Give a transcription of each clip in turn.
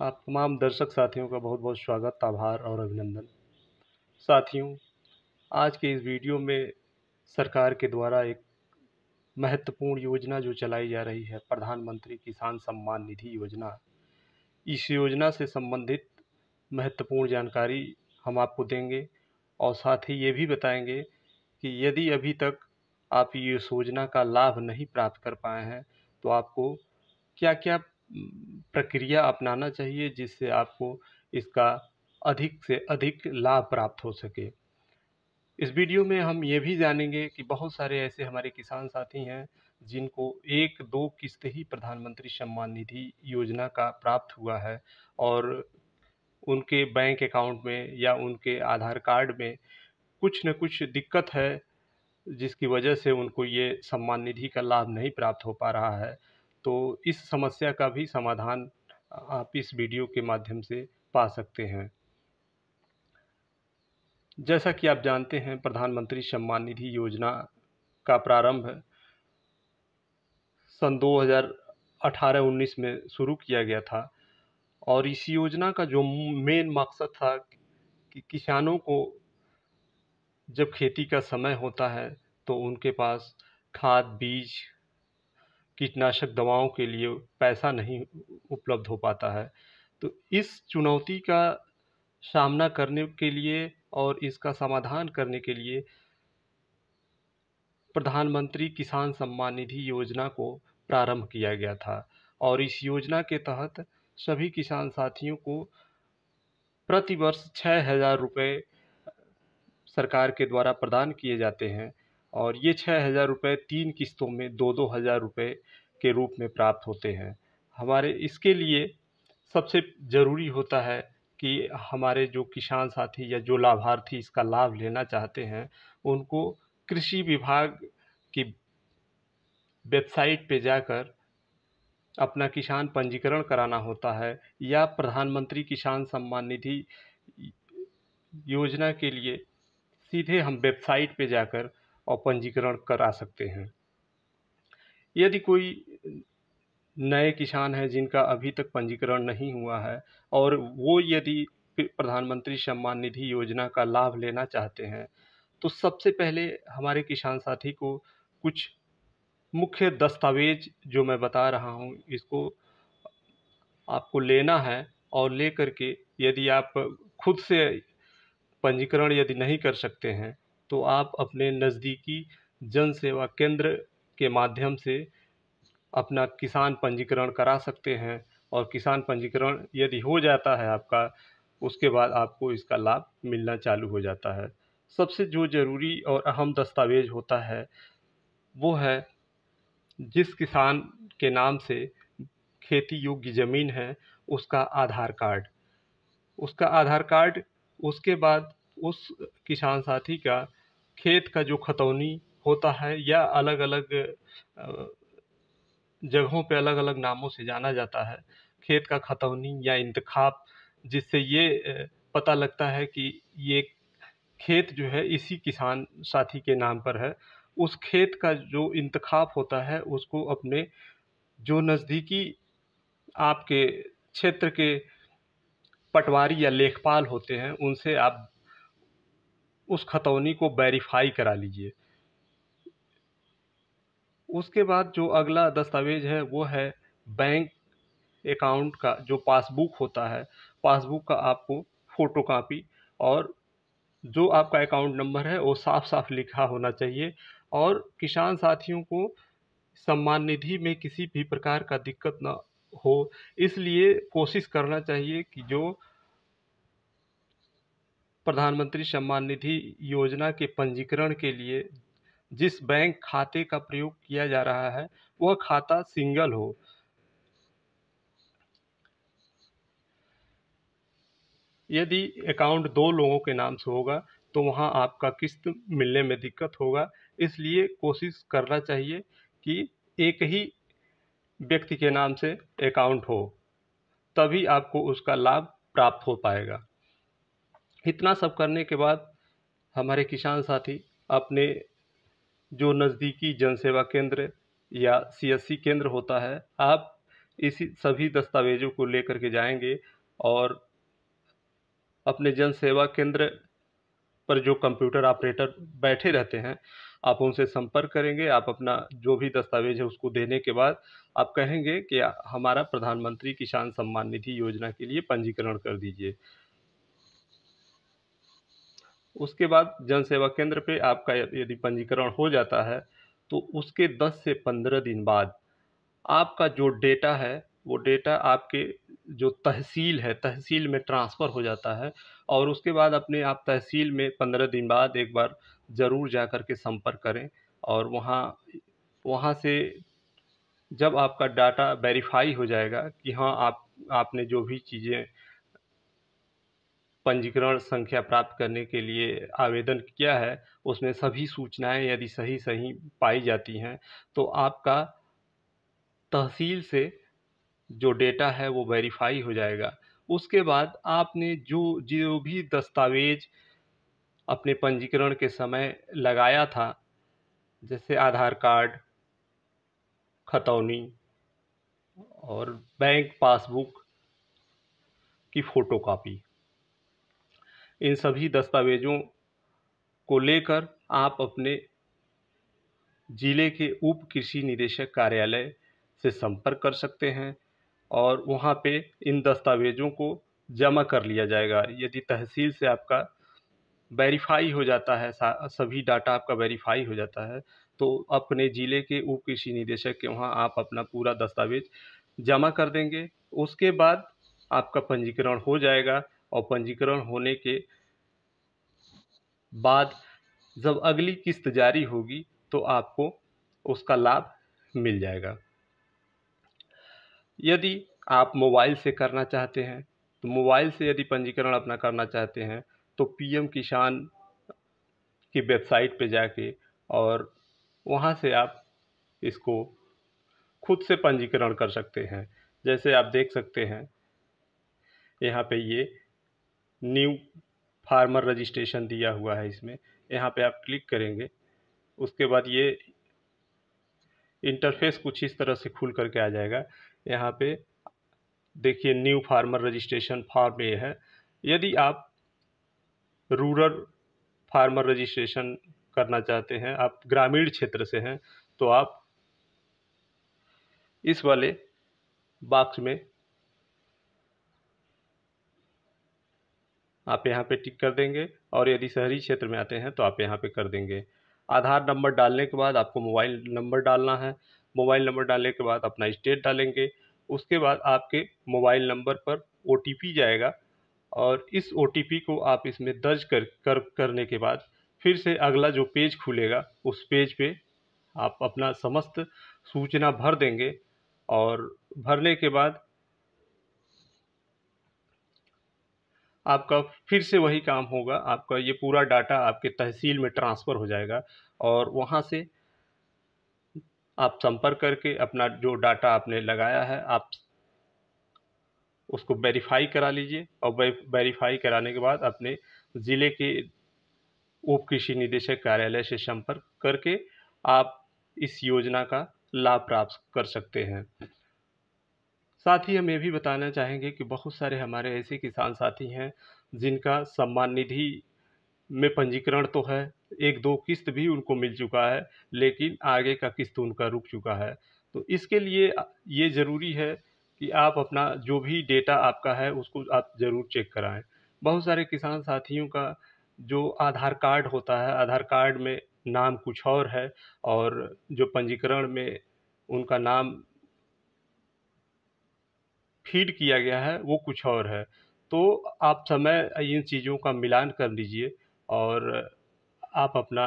आप तमाम दर्शक साथियों का बहुत बहुत स्वागत, आभार और अभिनंदन। साथियों, आज के इस वीडियो में सरकार के द्वारा एक महत्वपूर्ण योजना जो चलाई जा रही है, प्रधानमंत्री किसान सम्मान निधि योजना। इस योजना से संबंधित महत्वपूर्ण जानकारी हम आपको देंगे और साथ ही ये भी बताएंगे कि यदि अभी तक आप इस योजना का लाभ नहीं प्राप्त कर पाए हैं, तो आपको क्या-क्या प्रक्रिया अपनाना चाहिए जिससे आपको इसका अधिक से अधिक लाभ प्राप्त हो सके। इस वीडियो में हम ये भी जानेंगे कि बहुत सारे ऐसे हमारे किसान साथी हैं जिनको 1-2 किस्त ही प्रधानमंत्री सम्मान निधि योजना का प्राप्त हुआ है और उनके बैंक अकाउंट में या उनके आधार कार्ड में कुछ न कुछ दिक्कत है जिसकी वजह से उनको ये सम्मान निधि का लाभ नहीं प्राप्त हो पा रहा है। तो इस समस्या का भी समाधान आप इस वीडियो के माध्यम से पा सकते हैं। जैसा कि आप जानते हैं, प्रधानमंत्री सम्मान निधि योजना का प्रारंभ सन 2018-19 में शुरू किया गया था और इस योजना का जो मेन मकसद था कि किसानों को जब खेती का समय होता है तो उनके पास खाद, बीज, कीटनाशक दवाओं के लिए पैसा नहीं उपलब्ध हो पाता है। तो इस चुनौती का सामना करने के लिए और इसका समाधान करने के लिए प्रधानमंत्री किसान सम्मान निधि योजना को प्रारंभ किया गया था और इस योजना के तहत सभी किसान साथियों को प्रति वर्ष 6,000 रुपये सरकार के द्वारा प्रदान किए जाते हैं और ये 6,000 रुपये 3 किस्तों में 2-2 हज़ार रुपये के रूप में प्राप्त होते हैं। हमारे इसके लिए सबसे ज़रूरी होता है कि हमारे जो किसान साथी या जो लाभार्थी इसका लाभ लेना चाहते हैं, उनको कृषि विभाग की वेबसाइट पे जाकर अपना किसान पंजीकरण कराना होता है या प्रधानमंत्री किसान सम्मान निधि योजना के लिए सीधे हम वेबसाइट पे जाकर और पंजीकरण करा सकते हैं। यदि कोई नए किसान हैं जिनका अभी तक पंजीकरण नहीं हुआ है और वो यदि प्रधानमंत्री सम्मान निधि योजना का लाभ लेना चाहते हैं, तो सबसे पहले हमारे किसान साथी को कुछ मुख्य दस्तावेज जो मैं बता रहा हूँ, इसको आपको लेना है और लेकर के यदि आप खुद से पंजीकरण यदि नहीं कर सकते हैं, तो आप अपने नज़दीकी जन सेवा केंद्र के माध्यम से अपना किसान पंजीकरण करा सकते हैं और किसान पंजीकरण यदि हो जाता है आपका, उसके बाद आपको इसका लाभ मिलना चालू हो जाता है। सबसे जो ज़रूरी और अहम दस्तावेज होता है, वो है जिस किसान के नाम से खेती योग्य ज़मीन है, उसका आधार कार्ड। उसका आधार कार्ड, उसके बाद उस किसान साथी का खेत का जो खतौनी होता है या अलग-अलग जगहों पे अलग-अलग नामों से जाना जाता है, खेत का खतौनी या इंतखाब, जिससे ये पता लगता है कि ये खेत जो है इसी किसान साथी के नाम पर है। उस खेत का जो इंतखाब होता है, उसको अपने जो नज़दीकी आपके क्षेत्र के पटवारी या लेखपाल होते हैं, उनसे आप उस खतौनी को वेरीफ़ाई करा लीजिए। उसके बाद जो अगला दस्तावेज़ है, वो है बैंक अकाउंट का जो पासबुक होता है, पासबुक का आपको फ़ोटोकॉपी और जो आपका अकाउंट नंबर है, वो साफ-साफ लिखा होना चाहिए और किसान साथियों को सम्मान निधि में किसी भी प्रकार का दिक्कत ना हो, इसलिए कोशिश करना चाहिए कि जो प्रधानमंत्री सम्मान निधि योजना के पंजीकरण के लिए जिस बैंक खाते का प्रयोग किया जा रहा है, वह खाता सिंगल हो। यदि अकाउंट 2 लोगों के नाम से होगा, तो वहाँ आपका किस्त मिलने में दिक्कत होगा। इसलिए कोशिश करना चाहिए कि एक ही व्यक्ति के नाम से अकाउंट हो, तभी आपको उसका लाभ प्राप्त हो पाएगा। इतना सब करने के बाद हमारे किसान साथी अपने जो नज़दीकी जन सेवा केंद्र या सीएससी केंद्र होता है, आप इसी सभी दस्तावेज़ों को लेकर के जाएंगे और अपने जन सेवा केंद्र पर जो कंप्यूटर ऑपरेटर बैठे रहते हैं, आप उनसे संपर्क करेंगे। आप अपना जो भी दस्तावेज है उसको देने के बाद आप कहेंगे कि हमारा प्रधानमंत्री किसान सम्मान निधि योजना के लिए पंजीकरण कर दीजिए। उसके बाद जन सेवा केंद्र पे आपका यदि पंजीकरण हो जाता है तो उसके 10 से 15 दिन बाद आपका जो डेटा है वो डेटा आपके जो तहसील है, तहसील में ट्रांसफ़र हो जाता है और उसके बाद अपने आप तहसील में 15 दिन बाद एक बार ज़रूर जा कर के संपर्क करें और वहाँ वहाँ से जब आपका डाटा वेरीफ़ाई हो जाएगा कि हाँ, आपने जो भी चीज़ें पंजीकरण संख्या प्राप्त करने के लिए आवेदन किया है, उसमें सभी सूचनाएँ यदि सही पाई जाती हैं, तो आपका तहसील से जो डेटा है वो वेरीफाई हो जाएगा। उसके बाद आपने जो जो भी दस्तावेज अपने पंजीकरण के समय लगाया था, जैसे आधार कार्ड, खतौनी और बैंक पासबुक की फ़ोटोकॉपी, इन सभी दस्तावेज़ों को लेकर आप अपने ज़िले के उप कृषि निदेशक कार्यालय से संपर्क कर सकते हैं और वहाँ पे इन दस्तावेज़ों को जमा कर लिया जाएगा। यदि तहसील से आपका वेरीफ़ाई हो जाता है, सभी डाटा आपका वेरीफ़ाई हो जाता है, तो अपने ज़िले के उप कृषि निदेशक के वहाँ आप अपना पूरा दस्तावेज़ जमा कर देंगे। उसके बाद आपका पंजीकरण हो जाएगा और पंजीकरण होने के बाद जब अगली किस्त जारी होगी तो आपको उसका लाभ मिल जाएगा। यदि आप मोबाइल से करना चाहते हैं, तो मोबाइल से यदि पंजीकरण अपना करना चाहते हैं, तो पीएम किसान की वेबसाइट पे जाके और वहाँ से आप इसको खुद से पंजीकरण कर सकते हैं। जैसे आप देख सकते हैं, यहाँ पे ये न्यू फार्मर रजिस्ट्रेशन दिया हुआ है इसमें। यहाँ पे आप क्लिक करेंगे, उसके बाद ये इंटरफेस कुछ इस तरह से खुल करके आ जाएगा। यहाँ पे देखिए न्यू फार्मर रजिस्ट्रेशन फॉर्म ये है। यदि आप रूरल फार्मर रजिस्ट्रेशन करना चाहते हैं, आप ग्रामीण क्षेत्र से हैं, तो आप इस वाले बॉक्स में आप यहाँ पे टिक कर देंगे और यदि शहरी क्षेत्र में आते हैं तो आप यहाँ पे कर देंगे। आधार नंबर डालने के बाद आपको मोबाइल नंबर डालना है। मोबाइल नंबर डालने के बाद अपना स्टेट डालेंगे। उसके बाद आपके मोबाइल नंबर पर ओटीपी जाएगा और इस ओटीपी को आप इसमें दर्ज करने के बाद फिर से अगला जो पेज खुलेगा उस पेज पे आप अपना समस्त सूचना भर देंगे और भरने के बाद आपका फिर से वही काम होगा। आपका ये पूरा डाटा आपके तहसील में ट्रांसफ़र हो जाएगा और वहाँ से आप संपर्क करके अपना जो डाटा आपने लगाया है आप उसको वेरीफाई करा लीजिए और वेरीफाई कराने के बाद अपने ज़िले के उप कृषि निदेशक कार्यालय से संपर्क करके आप इस योजना का लाभ प्राप्त कर सकते हैं। साथ ही हम ये भी बताना चाहेंगे कि बहुत सारे हमारे ऐसे किसान साथी हैं जिनका सम्मान निधि में पंजीकरण तो है, 1-2 किस्त भी उनको मिल चुका है, लेकिन आगे का किस्त उनका रुक चुका है। तो इसके लिए ये ज़रूरी है कि आप अपना जो भी डेटा आपका है उसको आप ज़रूर चेक कराएँ। बहुत सारे किसान साथियों का जो आधार कार्ड होता है, आधार कार्ड में नाम कुछ और है और जो पंजीकरण में उनका नाम फ़ीड किया गया है वो कुछ और है। तो आप समय इन चीज़ों का मिलान कर लीजिए और आप अपना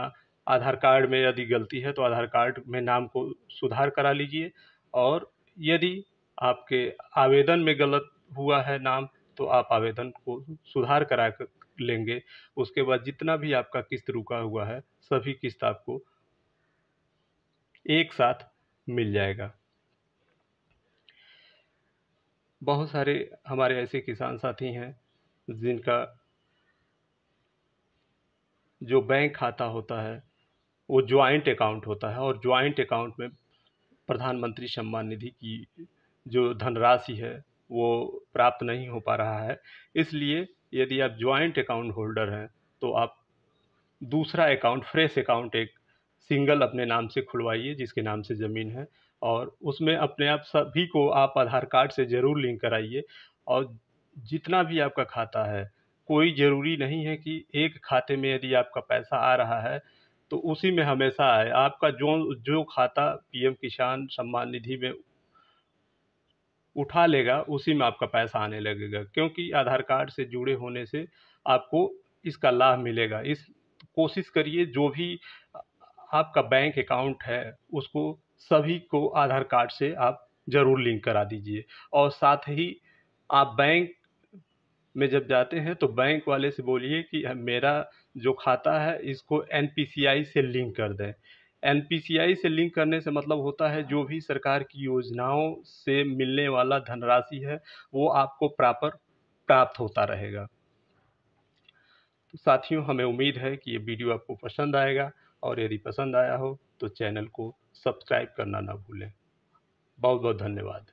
आधार कार्ड में यदि गलती है तो आधार कार्ड में नाम को सुधार करा लीजिए और यदि आपके आवेदन में गलत हुआ है नाम तो आप आवेदन को सुधार करा कर लेंगे। उसके बाद जितना भी आपका किस्त रुका हुआ है सभी किस्त आपको एक साथ मिल जाएगा। बहुत सारे हमारे ऐसे किसान साथी हैं जिनका जो बैंक खाता होता है वो जॉइंट अकाउंट होता है और जॉइंट अकाउंट में प्रधानमंत्री सम्मान निधि की जो धनराशि है वो प्राप्त नहीं हो पा रहा है। इसलिए यदि आप जॉइंट अकाउंट होल्डर हैं तो आप दूसरा अकाउंट, फ्रेश अकाउंट एक सिंगल अपने नाम से खुलवाइए जिसके नाम से ज़मीन है, और उसमें अपने आप सभी को आप आधार कार्ड से ज़रूर लिंक कराइए। और जितना भी आपका खाता है, कोई ज़रूरी नहीं है कि एक खाते में यदि आपका पैसा आ रहा है तो उसी में हमेशा आए। आपका जो जो खाता पीएम किसान सम्मान निधि में उठा लेगा उसी में आपका पैसा आने लगेगा, क्योंकि आधार कार्ड से जुड़े होने से आपको इसका लाभ मिलेगा। इस कोशिश करिए जो भी आपका बैंक अकाउंट है उसको सभी को आधार कार्ड से आप ज़रूर लिंक करा दीजिए। और साथ ही आप बैंक में जब जाते हैं तो बैंक वाले से बोलिए कि मेरा जो खाता है इसको एनपीसीआई से लिंक कर दें। एनपीसीआई से लिंक करने से मतलब होता है जो भी सरकार की योजनाओं से मिलने वाला धनराशि है वो आपको प्रॉपर प्राप्त होता रहेगा। तो साथियों, हमें उम्मीद है कि ये वीडियो आपको पसंद आएगा, और यदि पसंद आया हो तो चैनल को सब्सक्राइब करना ना भूलें। बहुत बहुत धन्यवाद।